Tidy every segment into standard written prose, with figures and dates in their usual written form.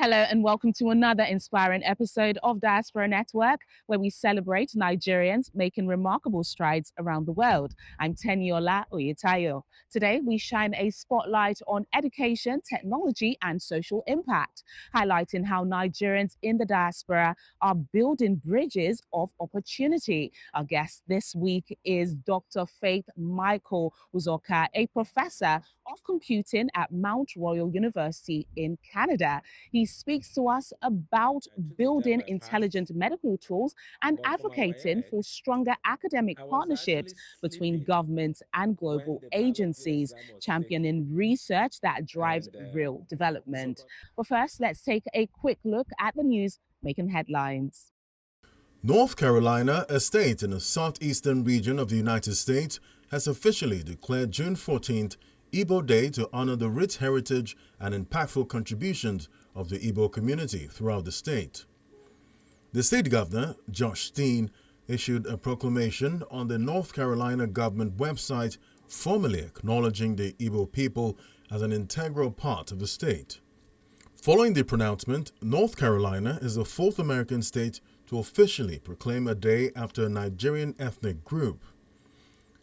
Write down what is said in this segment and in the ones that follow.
Hello and welcome to another inspiring episode of Diaspora Network, where we celebrate Nigerians making remarkable strides around the world. I'm Teniola Oyetayo. Today, we shine a spotlight on education, technology, and social impact, highlighting how Nigerians in the diaspora are building bridges of opportunity. Our guest this week is Dr. Faith Michael Uzoka, a professor of computing at Mount Royal University in Canada. He speaks to us about building intelligent medical tools and advocating for stronger academic partnerships between governments and global agencies, championing research that drives real development. But first, let's take a quick look at the news making headlines. North Carolina, a state in the southeastern region of the United States, has officially declared June 14th Igbo Day to honor the rich heritage and impactful contributions of the Igbo community throughout the state. The state governor, Josh Steen, issued a proclamation on the North Carolina government website formally acknowledging the Igbo people as an integral part of the state. Following the pronouncement, North Carolina is the fourth American state to officially proclaim a day after a Nigerian ethnic group.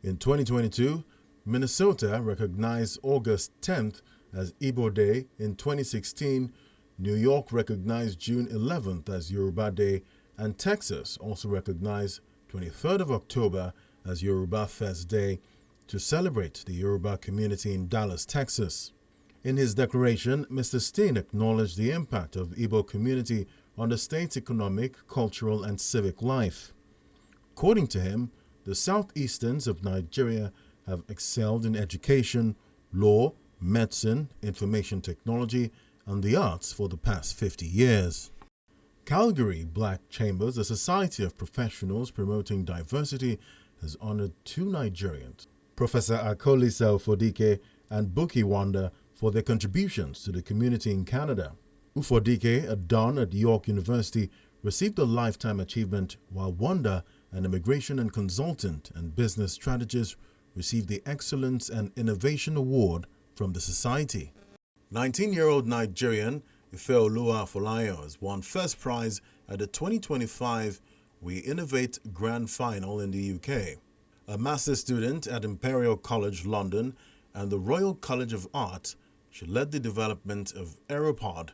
In 2022, Minnesota recognized August 10th as Igbo Day. In 2016, New York recognized June 11th as Yoruba Day, and Texas also recognized 23rd of October as Yoruba Fest Day to celebrate the Yoruba community in Dallas, Texas. In his declaration, Mr. Steen acknowledged the impact of the Igbo community on the state's economic, cultural, and civic life. According to him, the southeasterns of Nigeria have excelled in education, law, medicine, information technology, and the arts for the past 50 years. Calgary Black Chambers, a society of professionals promoting diversity, has honored two Nigerians, Professor Akolisa Ufodike and Buki Wanda, for their contributions to the community in Canada. Ufodike, a Don at York University, received a Lifetime Achievement, while Wanda, an immigration and consultant and business strategist, received the Excellence and Innovation Award from the society. 19-year-old Nigerian Ifeoluwa Afolayan has won first prize at the 2025 We Innovate Grand Final in the UK. A master's student at Imperial College London and the Royal College of Art, she led the development of Aeropod,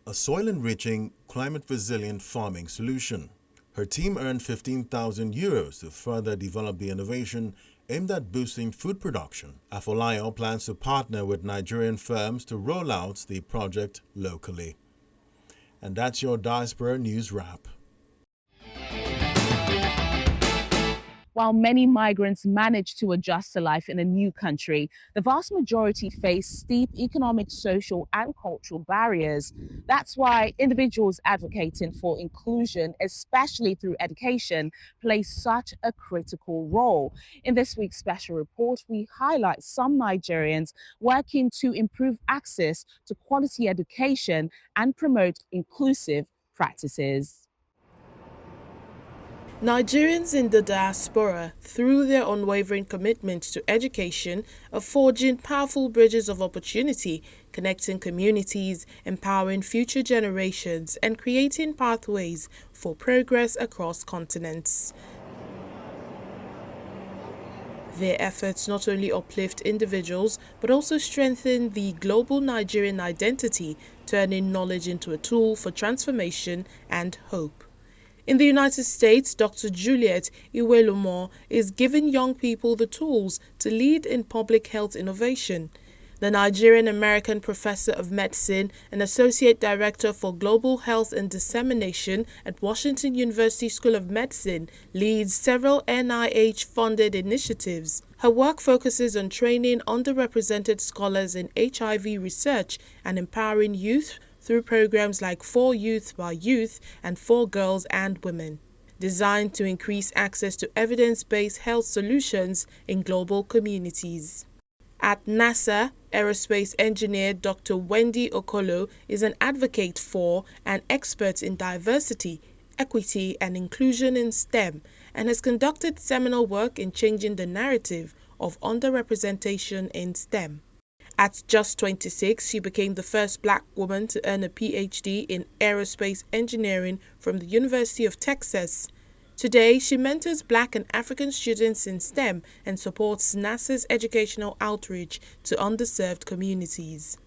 a soil-enriching, climate-resilient farming solution. Her team earned 15,000 euros to further develop the innovation aimed at boosting food production. Afolayan plans to partner with Nigerian firms to roll out the project locally. And that's your Diaspora News Wrap. While many migrants manage to adjust to life in a new country, the vast majority face steep economic, social, and cultural barriers. That's why individuals advocating for inclusion, especially through education, play such a critical role. In this week's special report, we highlight some Nigerians working to improve access to quality education and promote inclusive practices. Nigerians in the diaspora, through their unwavering commitment to education, are forging powerful bridges of opportunity, connecting communities, empowering future generations, and creating pathways for progress across continents. Their efforts not only uplift individuals, but also strengthen the global Nigerian identity, turning knowledge into a tool for transformation and hope. In the United States, Dr. Juliet Iwelumo is giving young people the tools to lead in public health innovation. The Nigerian-American professor of medicine and associate director for global health and dissemination at Washington University School of Medicine leads several NIH-funded initiatives. Her work focuses on training underrepresented scholars in HIV research and empowering youth through programs like For Youth by Youth and For Girls and Women, designed to increase access to evidence-based health solutions in global communities. At NASA, aerospace engineer Dr. Wendy Okolo is an advocate for and expert in diversity, equity, and inclusion in STEM, and has conducted seminal work in changing the narrative of underrepresentation in STEM. At just 26, she became the first black woman to earn a PhD in aerospace engineering from the University of Texas. Today, she mentors Black and African students in STEM and supports NASA's educational outreach to underserved communities.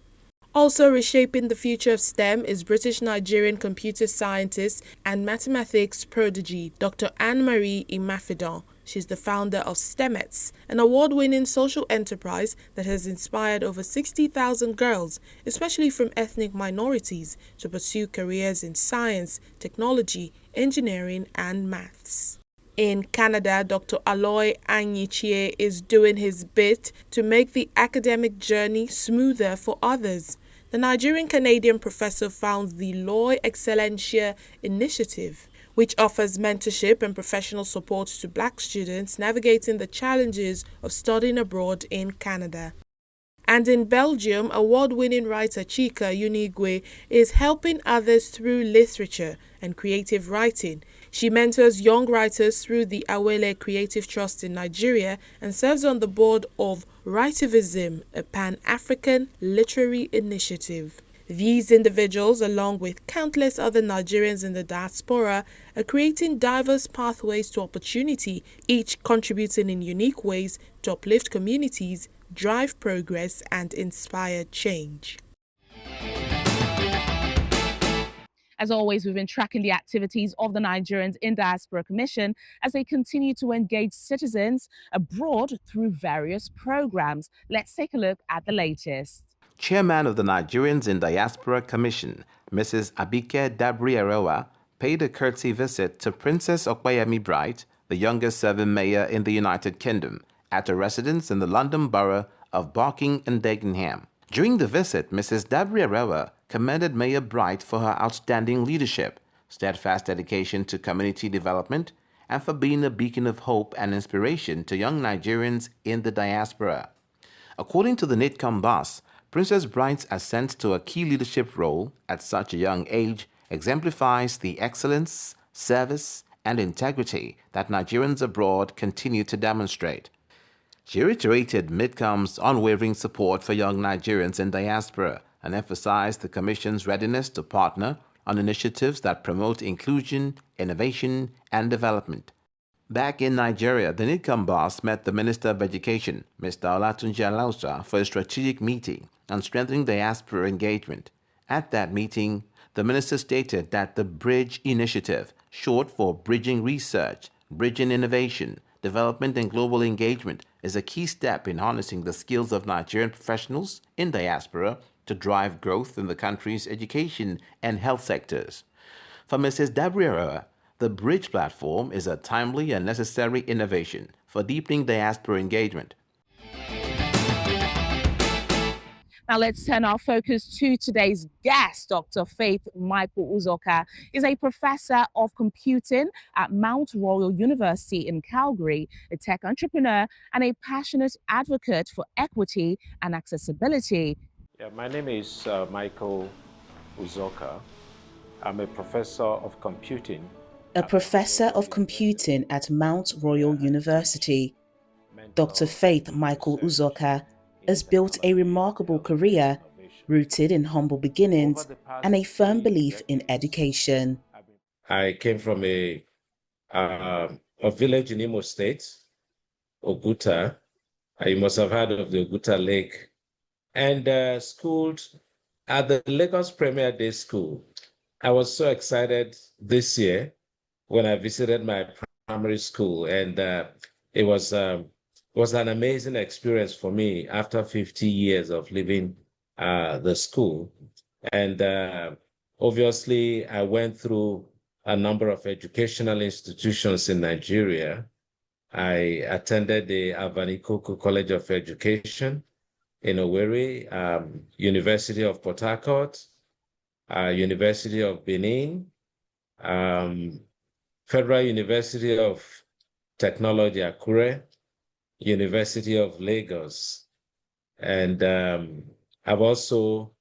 Also reshaping the future of STEM is British-Nigerian computer scientist and mathematics prodigy Dr. Anne-Marie Imafidon. She's the founder of STEMETS, an award-winning social enterprise that has inspired over 60,000 girls, especially from ethnic minorities, to pursue careers in science, technology, engineering, and maths. In Canada, Dr. Aloy Anyichie is doing his bit to make the academic journey smoother for others. The Nigerian-Canadian professor founds the Loy Excellencia Initiative, which offers mentorship and professional support to Black students navigating the challenges of studying abroad in Canada. And in Belgium, award-winning writer Chika Unigwe is helping others through literature and creative writing. She mentors young writers through the Awele Creative Trust in Nigeria and serves on the board of Writivism, a Pan-African literary initiative. These individuals, along with countless other Nigerians in the diaspora, are creating diverse pathways to opportunity, each contributing in unique ways to uplift communities, drive progress, and inspire change. As always, we've been tracking the activities of the Nigerians in Diaspora Commission as they continue to engage citizens abroad through various programs. Let's take a look at the latest. Chairman of the Nigerians in Diaspora Commission, Mrs. Abike Dabri-Arewa, paid a courtesy visit to Princess Okpayemi Bright, the youngest serving mayor in the United Kingdom, at a residence in the London borough of Barking and Dagenham. During the visit, Mrs. Dabri-Arewa commended Mayor Bright for her outstanding leadership, steadfast dedication to community development, and for being a beacon of hope and inspiration to young Nigerians in the diaspora. According to the NITCOM boss, Princess Bright's ascent to a key leadership role at such a young age exemplifies the excellence, service, and integrity that Nigerians abroad continue to demonstrate. She reiterated MIDCOM's unwavering support for young Nigerians in diaspora and emphasized the Commission's readiness to partner on initiatives that promote inclusion, innovation, and development. Back in Nigeria, the NIDCOM boss met the Minister of Education, Mr. Olatunji Alausa, for a strategic meeting on strengthening diaspora engagement. At that meeting, the minister stated that the BRIDGE initiative, short for Bridging Research, Bridging Innovation, Development and Global Engagement, is a key step in harnessing the skills of Nigerian professionals in diaspora to drive growth in the country's education and health sectors. For Mrs. Dabri-Arewa, the BRIDGE platform is a timely and necessary innovation for deepening diaspora engagement. Now let's turn our focus to today's guest. Dr. Faith Michael Uzoka is a professor of computing at Mount Royal University in Calgary, a tech entrepreneur, and a passionate advocate for equity and accessibility. Yeah, my name is Michael Uzoka. I'm a professor of computing. At Mount Royal University. Dr. Faith Michael Uzoka has built a remarkable career rooted in humble beginnings and a firm belief in education. I came from a village in Imo State, Oguta. You must have heard of the Oguta Lake. And schooled at the Lagos Premier Day School. I was so excited this year when I visited my primary school, and it was an amazing experience for me after 50 years of leaving the school. And obviously, I went through a number of educational institutions in Nigeria. I attended the Abanikoko College of Education in Owerri, University of Port Harcourt, University of Benin, Federal University of Technology, Akure, University of Lagos. And I've also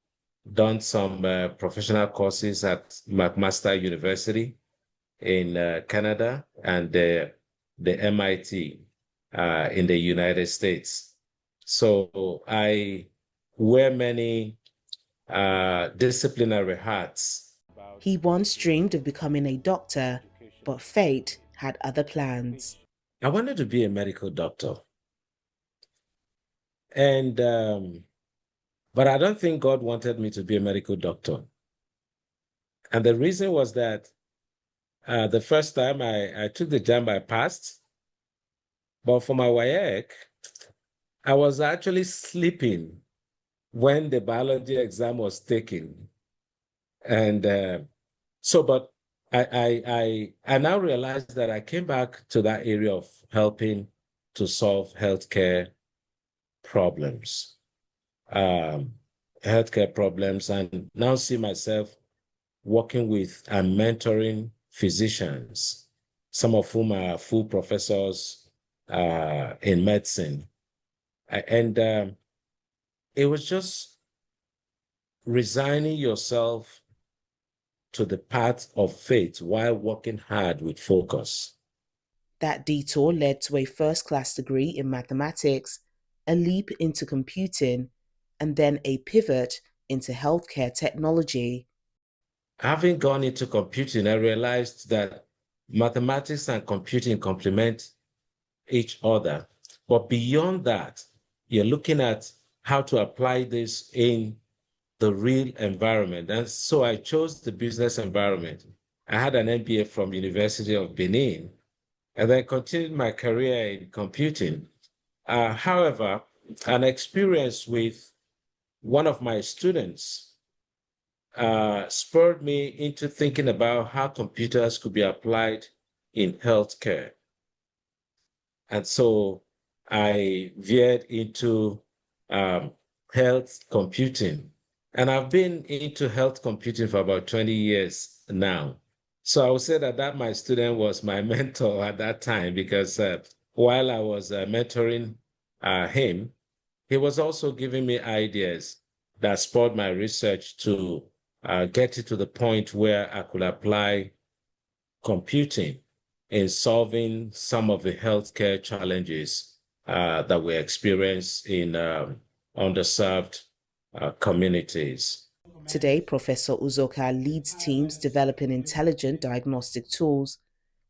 done some professional courses at McMaster University in Canada and the MIT in the United States. So I wear many disciplinary hats. He once dreamed of becoming a doctor, but fate had other plans. I wanted to be a medical doctor. And but I don't think God wanted me to be a medical doctor. And the reason was that the first time I took the exam, I passed. But for my WAEC, I was actually sleeping when the biology exam was taken. And but I now realized that I came back to that area of helping to solve healthcare problems, and now see myself working with and mentoring physicians, some of whom are full professors in medicine. And it was just resigning yourself to the path of faith while working hard with focus. That detour led to a first-class degree in mathematics, a leap into computing, and then a pivot into healthcare technology. Having gone into computing, I realized that mathematics and computing complement each other. But beyond that, you're looking at how to apply this in the real environment. And so I chose the business environment. I had an MBA from University of Benin, and then continued my career in computing. However, an experience with one of my students spurred me into thinking about how computers could be applied in healthcare. And so I veered into health computing. And I've been into health computing for about 20 years now. So I would say that my student was my mentor at that time, because while I was mentoring him, he was also giving me ideas that spurred my research to get it to the point where I could apply computing in solving some of the healthcare challenges that we experience in underserved communities. Today, Professor Uzoka leads teams developing intelligent diagnostic tools,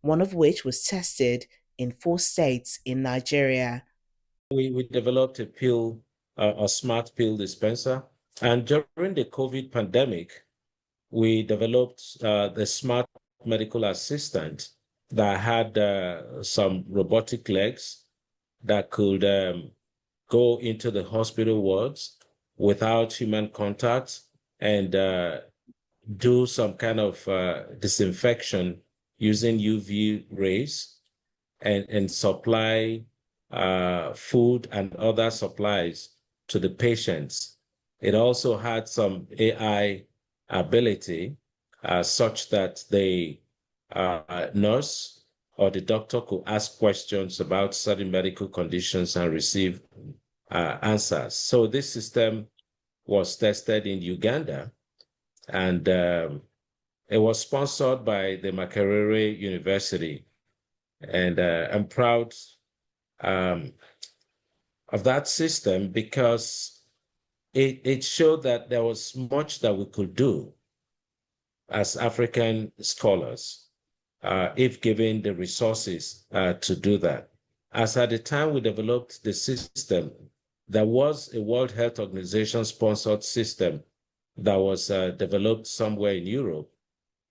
one of which was tested in 4 states in Nigeria. We developed a smart pill dispenser. And during the COVID pandemic, we developed the smart medical assistant that had some robotic legs that could go into the hospital wards without human contact and do some kind of disinfection using UV rays and supply food and other supplies to the patients. It also had some AI ability such that the nurse or the doctor could ask questions about certain medical conditions and receive answers. So this system was tested in Uganda, and it was sponsored by the Makerere University. And I'm proud of that system because it showed that there was much that we could do as African scholars if given the resources to do that. As at the time we developed the system, there was a World Health Organization sponsored system that was developed somewhere in Europe,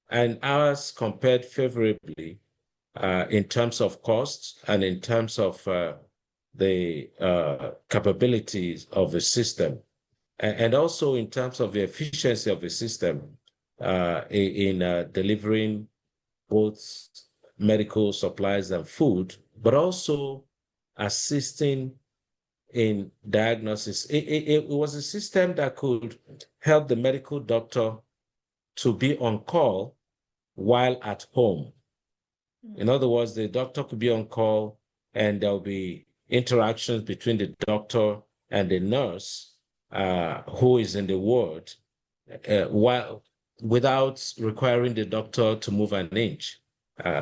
and ours compared favorably in terms of costs and in terms of the capabilities of the system, and also in terms of the efficiency of the system in delivering both medical supplies and food, but also assisting in diagnosis. It was a system that could help the medical doctor to be on call while at home. In other words, the doctor could be on call and there'll be interactions between the doctor and the nurse who is in the ward while without requiring the doctor to move an inch.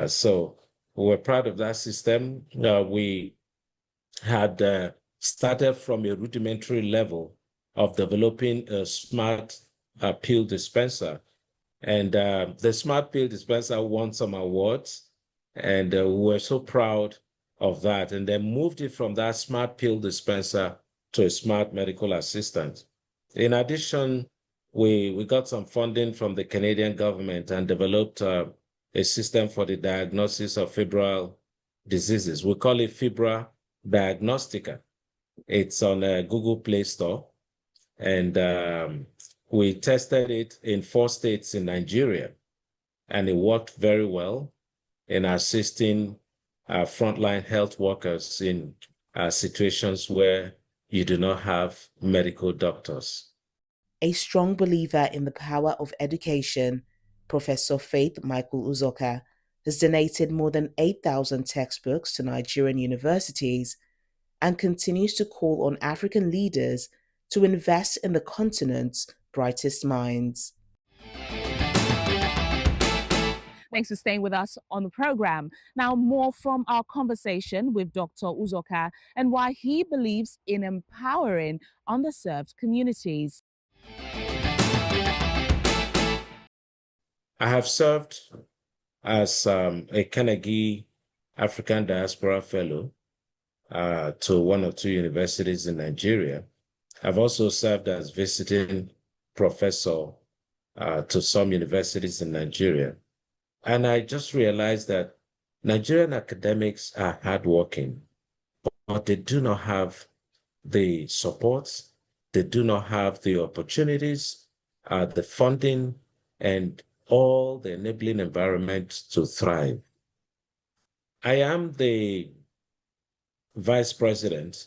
So we're proud of that system. We had started from a rudimentary level of developing a smart pill dispenser. And the smart pill dispenser won some awards, and we were so proud of that. And then moved it from that smart pill dispenser to a smart medical assistant. In addition, we got some funding from the Canadian government and developed a system for the diagnosis of febrile diseases. We call it Fibra Diagnostica. It's on Google Play Store. And we tested it in 4 states in Nigeria, and it worked very well in assisting frontline health workers in situations where you do not have medical doctors. A strong believer in the power of education, Professor Faith Michael Uzoka has donated more than 8,000 textbooks to Nigerian universities and continues to call on African leaders to invest in the continent's brightest minds. Thanks for staying with us on the program. Now, more from our conversation with Dr. Uzoka and why he believes in empowering underserved communities. I have served as a Carnegie African Diaspora Fellow to 1 or 2 universities in Nigeria. I've also served as visiting professor to some universities in Nigeria. And I just realized that Nigerian academics are hardworking, but they do not have the support, they do not have the opportunities, the funding, and all the enabling environment to thrive. I am the vice president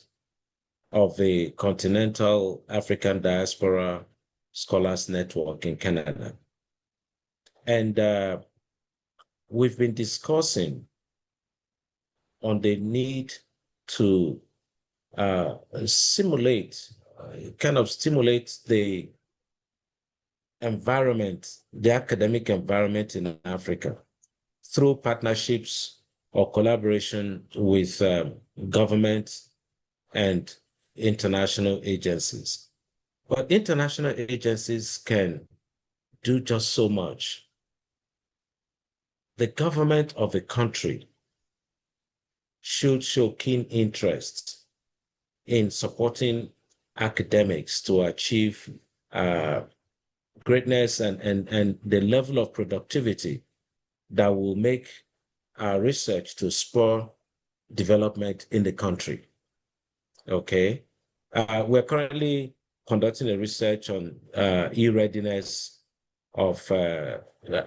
of the Continental African Diaspora Scholars Network in Canada. And we've been discussing on the need to stimulate the environment, the academic environment in Africa through partnerships or collaboration with government and international agencies. But international agencies can do just so much. The government of the country should show keen interest in supporting academics to achieve greatness and the level of productivity that will make our research to spur development in the country. Okay. We're currently conducting a research on e-readiness of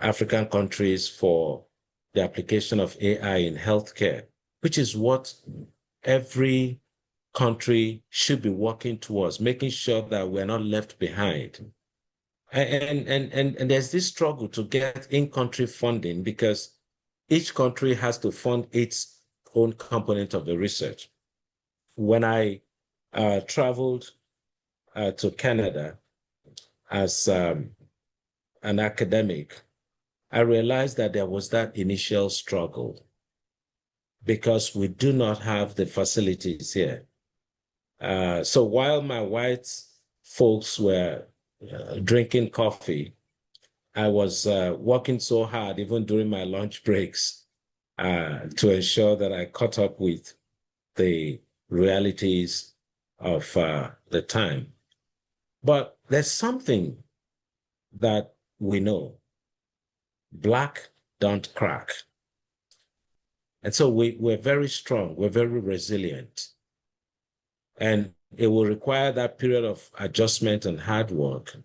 African countries for the application of AI in healthcare, which is what every country should be working towards, making sure that we're not left behind. And there's this struggle to get in-country funding because each country has to fund its own component of the research. When I traveled to Canada as an academic, I realized that there was that initial struggle because we do not have the facilities here. So while my white folks were drinking coffee, I was working so hard, even during my lunch breaks, to ensure that I caught up with the realities of the time. But there's something that we know. Black don't crack. And so we're very strong, we're very resilient. And it will require that period of adjustment and hard work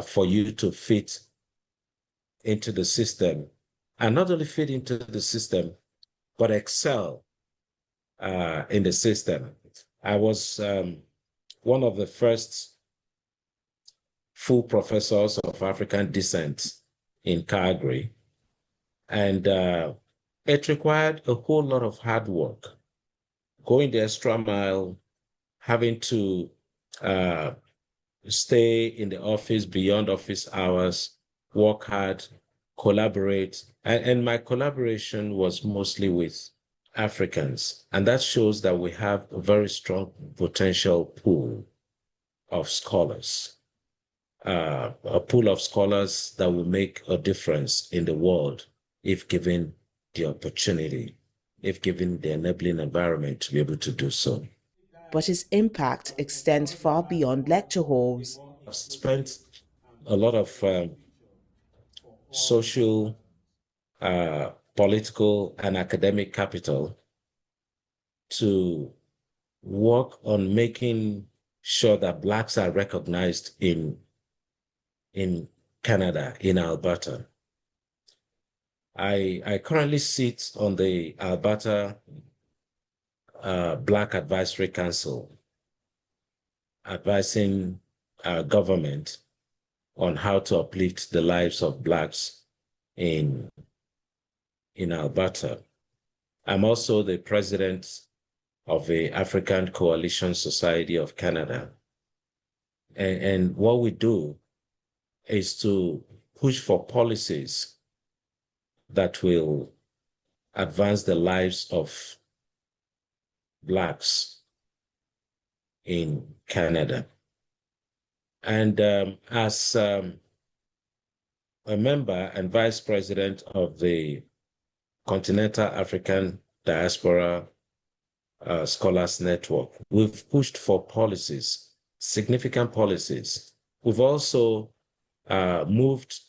for you to fit into the system, and not only fit into the system, but excel in the system. I was one of the first full professors of African descent in Calgary, and it required a whole lot of hard work, going the extra mile, having to stay in the office beyond office hours, work hard, collaborate. And my collaboration was mostly with Africans. And that shows that we have a very strong potential pool of scholars, a pool of scholars that will make a difference in the world if given the opportunity, if given the enabling environment to be able to do so. But his impact extends far beyond lecture halls. I've spent a lot of social, political, and academic capital to work on making sure that Blacks are recognized in Canada, in Alberta. I currently sit on the Alberta Black Advisory Council, advising our government on how to uplift the lives of Blacks in Alberta. I'm also the president of the African Coalition Society of Canada. And what we do is to push for policies that will advance the lives of Blacks in Canada. And as a member and vice president of the Continental African Diaspora Scholars Network, we've pushed for policies, significant policies. We've also moved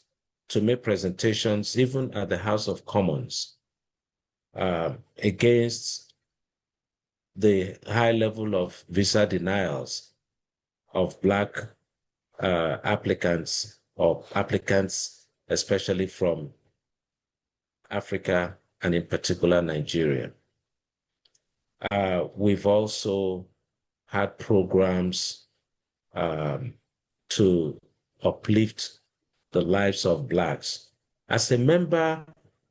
to make presentations, even at the House of Commons, against the high level of visa denials of Black applicants, or applicants especially from Africa and in particular Nigeria. We've also had programs to uplift the lives of Blacks. As a member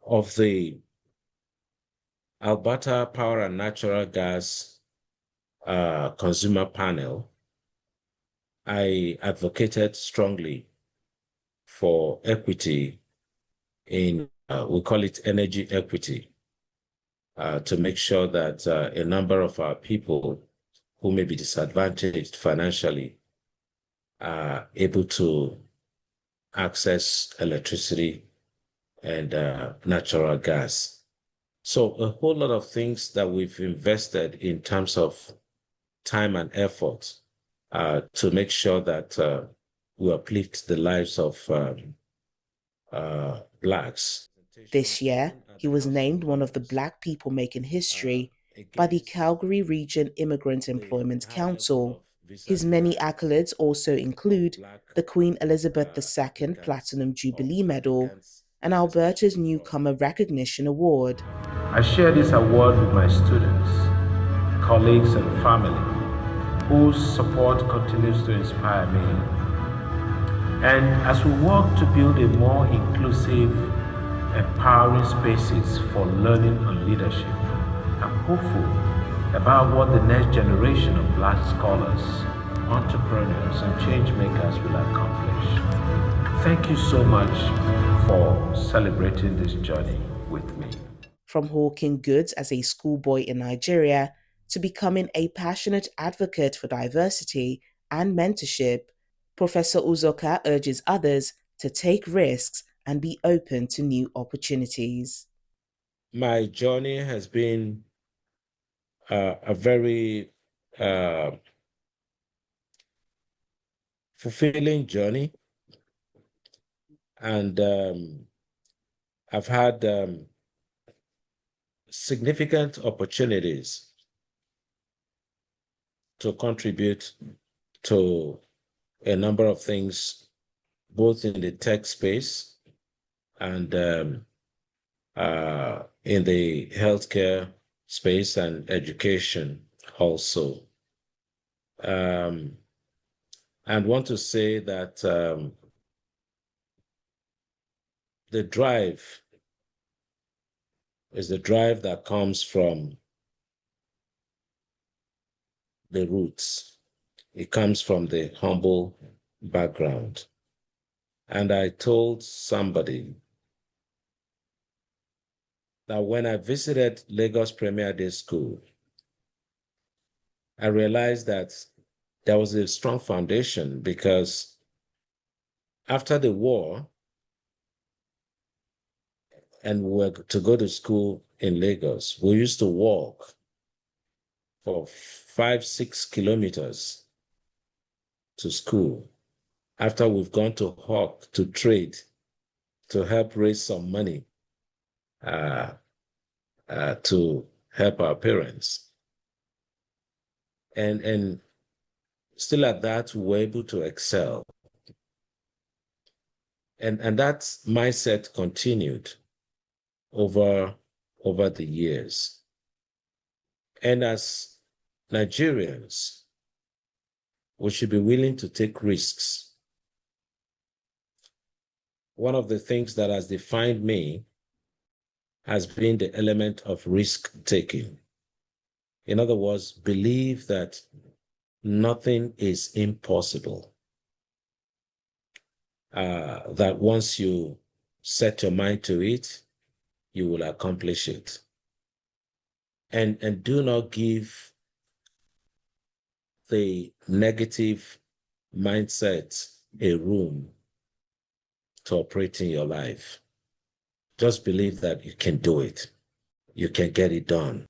of the Alberta Power and Natural Gas Consumer Panel, I advocated strongly for equity in, we call it energy equity, to make sure that a number of our people who may be disadvantaged financially are able to access electricity and natural gas. So a whole lot of things that we've invested in terms of time and effort to make sure that we uplift the lives of Blacks. This year, he was named one of the Black people making history by the Calgary Region Immigrant Employment Council. His many accolades also include the Queen Elizabeth II Platinum Jubilee Medal and Alberta's Newcomer Recognition Award. I share this award with my students, colleagues, and family, whose support continues to inspire me. And as we work to build a more inclusive, empowering spaces for learning and leadership, I'm hopeful about what the next generation of Black scholars, entrepreneurs, and change makers will accomplish. Thank you so much for celebrating this journey with me. From hawking goods as a schoolboy in Nigeria to becoming a passionate advocate for diversity and mentorship, Professor Uzoka urges others to take risks and be open to new opportunities. My journey has been a very fulfilling journey, and I've had significant opportunities to contribute to a number of things, both in the tech space and in the healthcare space and education also. And want to say that the drive is the drive that comes from the roots. It comes from the humble background. And I told somebody that when I visited Lagos Premier Day School, I realized that there was a strong foundation, because after the war, and we were to go to school in Lagos, we used to walk for 5-6 kilometers to school. After we've gone to hawk, to trade, to help raise some money to help our parents. And still at that, we were able to excel. And that mindset continued over the years. And as Nigerians, we should be willing to take risks. One of the things that has defined me has been the element of risk-taking. In other words, believe that nothing is impossible. That once you set your mind to it, you will accomplish it. And do not give the negative mindset a room to operate in your life. Just believe that you can do it. You can get it done.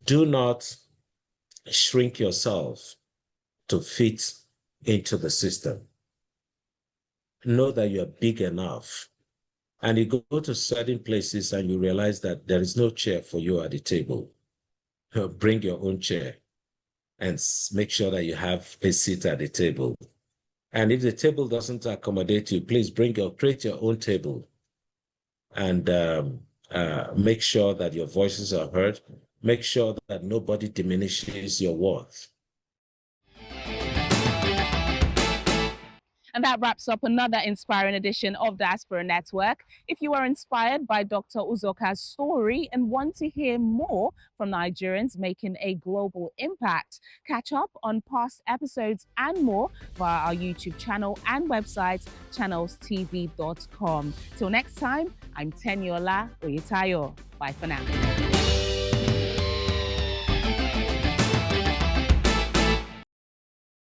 Do not shrink yourself to fit into the system. Know that you're big enough. And you go to certain places and you realize that there is no chair for you at the table. Bring your own chair and make sure that you have a seat at the table. And if the table doesn't accommodate you, please create your own table, and make sure that your voices are heard. Make sure that nobody diminishes your worth. And that wraps up another inspiring edition of Diaspora Network. If you are inspired by Dr. Uzoka's story and want to hear more from Nigerians making a global impact, catch up on past episodes and more via our YouTube channel and website, channelstv.com. Till next time, I'm Teniola Oyetayo. Bye for now.